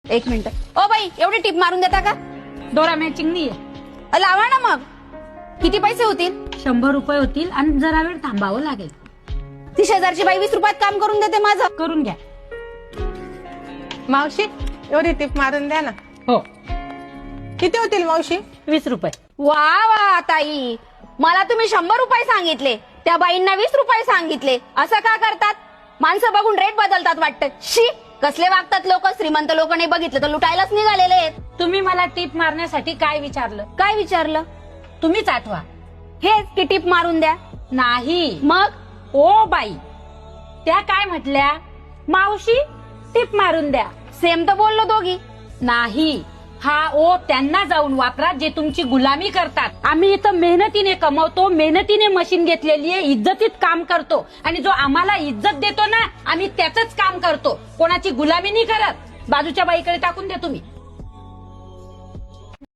एक minute. O by, एवढी tip मारून देता का? दोरा मॅचिंग नाहीये. लावा ना मग. किती पैसे होतील? 100 रुपये होतील आणि जरा वेळ थांबावं लागेल. ती शेजारची बाई 20 रुपयात काम करून देते माझं. करून घ्या. मावशी एवढी टिप मारून द्या ना. हो. किती होतील मावशी? 20 रुपये. वा वा ताई, मला तुम्ही 100 रुपये सांगितले, त्या बाईंना 20 रुपये सांगितले. असं का करतात? माणसं बघून रेट बदलतात वाटतं. शी, कसले वागतात लोक. श्रीमंत लोकांनी बघितलं तर लुटायलाच निघालेले आहेत. तुम्ही मला टीप मारण्यासाठी काय विचारलं? काय विचारलं? तुम्हीच आठवा. हेच की टिप मारून द्या. नाही. मग ओ बाई, त्या काय म्हटल्या? मावशी टीप मारून द्या. सेम तर बोललो दोघी. नाही, हा ओ त्यांना जाऊन वापरा जे तुमची गुलामी करतात. आम्ही इथं मेहनतीने कमवतो, मेहनतीने मशीन घेतलेली आहे, इज्जतीत काम करतो आणि जो आम्हाला इज्जत देतो ना, आम्ही त्याच काम करतो. कोणाची गुलामी नाही करत. बाजूच्या बाईकडे टाकून द्या तुम्ही.